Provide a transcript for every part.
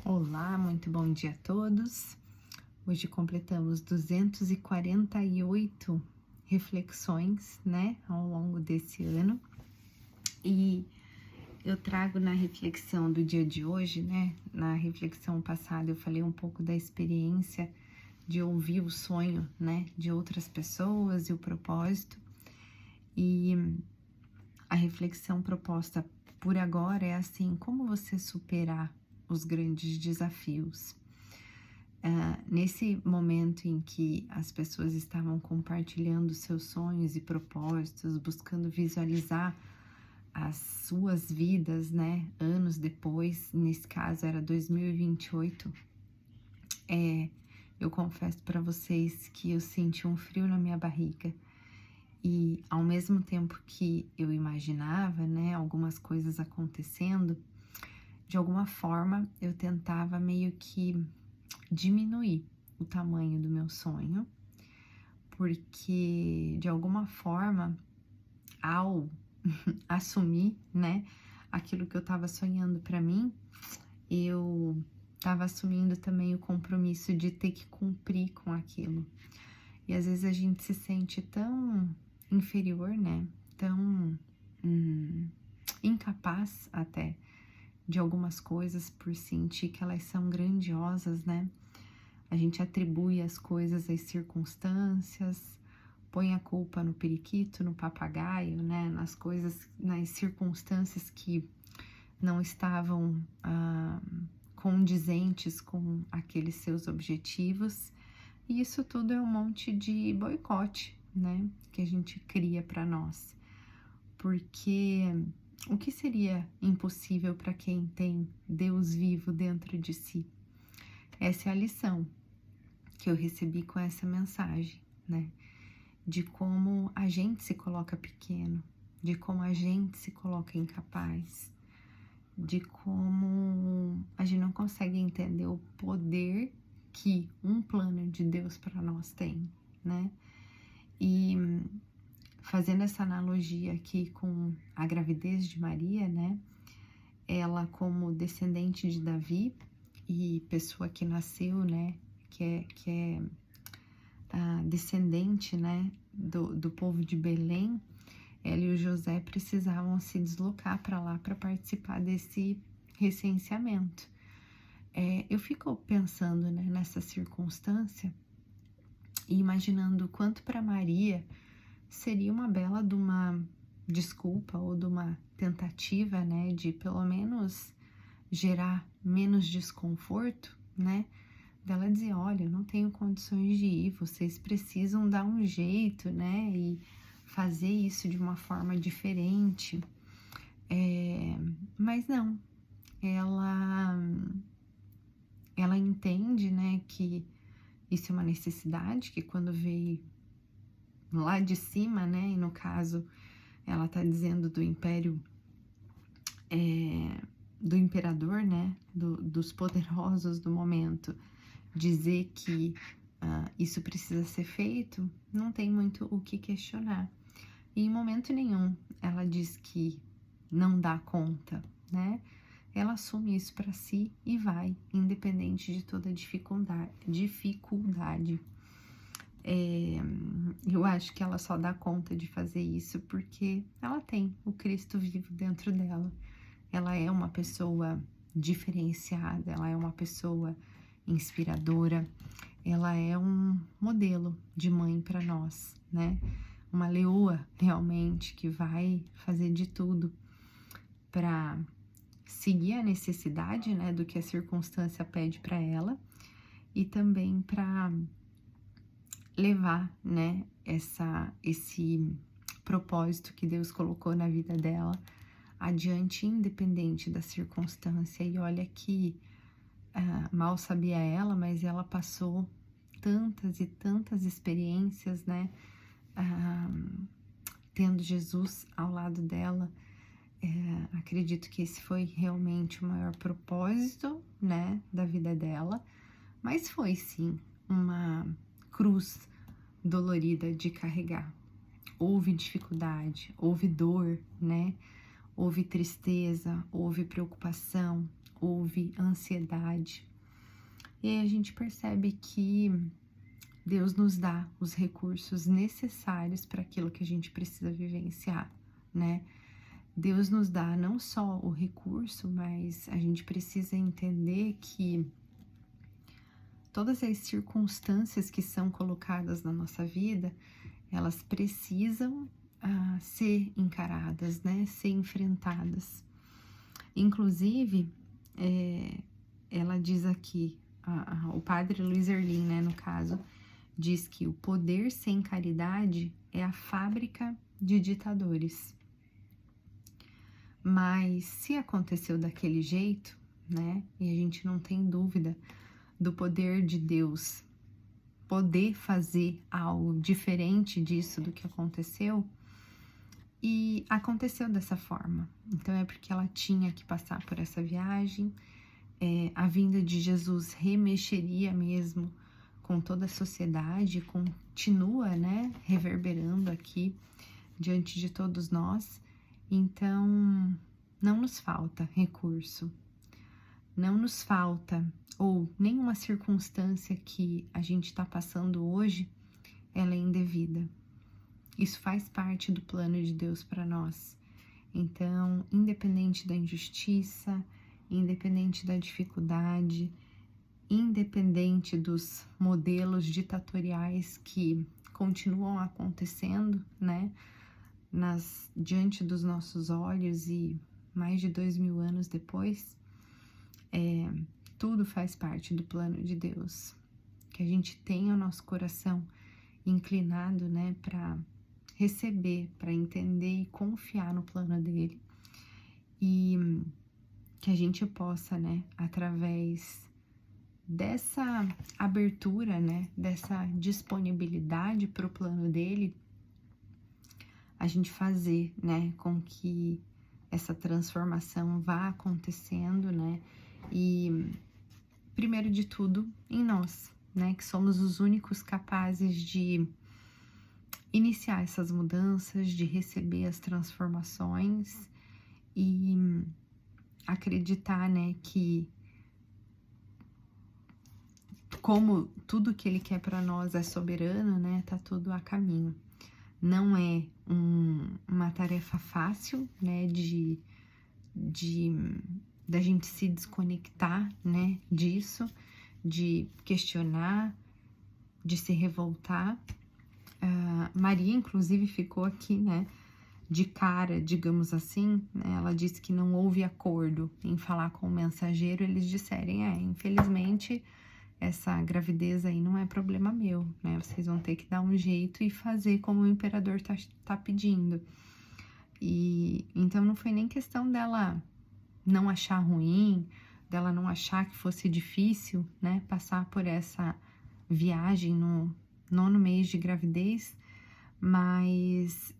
Olá, muito bom dia a todos. Hoje completamos 248 reflexões, né, ao longo desse ano. E eu trago na reflexão do dia de hoje, né, na reflexão passada eu falei um pouco da experiência de ouvir o sonho, né, de outras pessoas e o propósito. E a reflexão proposta por agora é assim: como você superar os grandes desafios? Nesse momento em que as pessoas estavam compartilhando seus sonhos e propósitos, buscando visualizar as suas vidas, né, anos depois, nesse caso era 2028, eu confesso para vocês que eu senti um frio na minha barriga. E ao mesmo tempo que eu imaginava, né, algumas coisas acontecendo, de alguma forma eu tentava meio que diminuir o tamanho do meu sonho, porque de alguma forma, ao assumir, né, aquilo que eu estava sonhando para mim, eu estava assumindo também o compromisso de ter que cumprir com aquilo. E às vezes a gente se sente tão inferior, né, tão incapaz até de algumas coisas por sentir que elas são grandiosas, né? A gente atribui as coisas às circunstâncias, põe a culpa no periquito, no papagaio, né? Nas coisas, nas circunstâncias que não estavam condizentes com aqueles seus objetivos. E isso tudo é um monte de boicote, né? Que a gente cria para nós. Porque o que seria impossível para quem tem Deus vivo dentro de si? Essa é a lição que eu recebi com essa mensagem, né? De como a gente se coloca pequeno, de como a gente se coloca incapaz, de como a gente não consegue entender o poder que um plano de Deus para nós tem, né? E fazendo essa analogia aqui com a gravidez de Maria, né? Ela como descendente de Davi e pessoa que nasceu, né? Que é descendente, né? Do povo de Belém, ela e o José precisavam se deslocar para lá para participar desse recenseamento. Eu fico pensando, né, nessa circunstância e imaginando o quanto para Maria seria uma bela de uma desculpa ou de uma tentativa, né, de pelo menos gerar menos desconforto, né, dela dizer: olha, eu não tenho condições de ir, vocês precisam dar um jeito, né, e fazer isso de uma forma diferente. Mas não, ela entende, né, que isso é uma necessidade, que quando veio lá de cima, né, e no caso ela tá dizendo do império, do imperador, né, dos poderosos do momento, dizer que isso precisa ser feito, não tem muito o que questionar. E em momento nenhum ela diz que não dá conta, né? Ela assume isso para si e vai, independente de toda dificuldade. Eu acho que ela só dá conta de fazer isso porque ela tem o Cristo vivo dentro dela. Ela é uma pessoa diferenciada, ela é uma pessoa inspiradora, ela é um modelo de mãe para nós, né? Uma leoa realmente que vai fazer de tudo para seguir a necessidade, né, do que a circunstância pede para ela e também para levar, né, esse propósito que Deus colocou na vida dela adiante, independente da circunstância. E olha que mal sabia ela, mas ela passou tantas e tantas experiências, né, tendo Jesus ao lado dela. Acredito que esse foi realmente o maior propósito, né, da vida dela, mas foi sim uma cruz dolorida de carregar. Houve dificuldade, houve dor, né? Houve tristeza, houve preocupação, houve ansiedade. E aí a gente percebe que Deus nos dá os recursos necessários para aquilo que a gente precisa vivenciar, né? Deus nos dá não só o recurso, mas a gente precisa entender que todas as circunstâncias que são colocadas na nossa vida, elas precisam ser encaradas, né? Ser enfrentadas. Inclusive, ela diz aqui, o padre Luiz Erlim, né, no caso, diz que o poder sem caridade é a fábrica de ditadores. Mas se aconteceu daquele jeito, né, e a gente não tem dúvida do poder de Deus poder fazer algo diferente disso do que aconteceu, e aconteceu dessa forma. Então é porque ela tinha que passar por essa viagem. A vinda de Jesus remexeria mesmo com toda a sociedade, continua, né, reverberando aqui diante de todos nós. Então, não nos falta recurso, não nos falta, ou nenhuma circunstância que a gente está passando hoje, ela é indevida. Isso faz parte do plano de Deus para nós. Então, independente da injustiça, independente da dificuldade, independente dos modelos ditatoriais que continuam acontecendo, né, diante dos nossos olhos e mais de 2000 anos depois, tudo faz parte do plano de Deus. Que a gente tenha o nosso coração inclinado, né, para receber, para entender e confiar no plano dele, e que a gente possa, né, através dessa abertura, né, dessa disponibilidade para o plano dele, a gente fazer, né, com que essa transformação vá acontecendo, né, e primeiro de tudo em nós, né, que somos os únicos capazes de iniciar essas mudanças, de receber as transformações e acreditar, né, que como tudo que ele quer para nós é soberano, né, tá tudo a caminho. Não é uma tarefa fácil, né, da gente se desconectar, né, disso, de questionar, de se revoltar. Maria, inclusive, ficou aqui, né, de cara, digamos assim, né, ela disse que não houve acordo em falar com o mensageiro, eles disserem, infelizmente, essa gravidez aí não é problema meu, né, vocês vão ter que dar um jeito e fazer como o imperador tá pedindo. E então não foi nem questão dela não achar ruim, dela não achar que fosse difícil, né, passar por essa viagem no 9º mês de gravidez, mas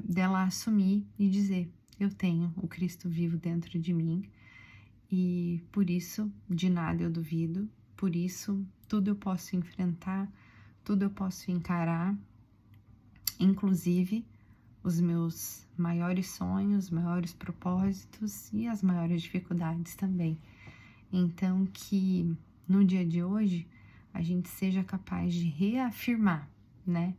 dela assumir e dizer, eu tenho o Cristo vivo dentro de mim e por isso de nada eu duvido, por isso tudo eu posso enfrentar, tudo eu posso encarar, inclusive os meus maiores sonhos, maiores propósitos e as maiores dificuldades também. Então que no dia de hoje a gente seja capaz de reafirmar, né,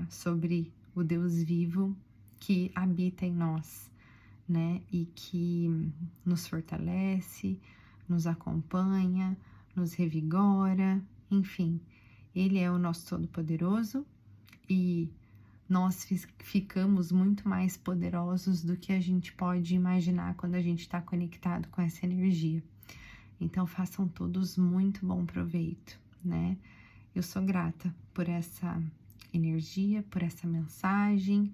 sobre o Deus vivo que habita em nós, né, e que nos fortalece, nos acompanha, nos revigora, enfim, ele é o nosso Todo-Poderoso e nós ficamos muito mais poderosos do que a gente pode imaginar quando a gente está conectado com essa energia. Então façam todos muito bom proveito, né? Eu sou grata por essa energia, por essa mensagem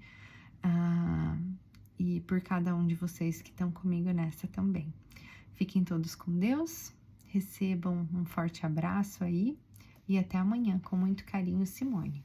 e por cada um de vocês que estão comigo nessa também. Fiquem todos com Deus, recebam um forte abraço aí e até amanhã, com muito carinho, Simone.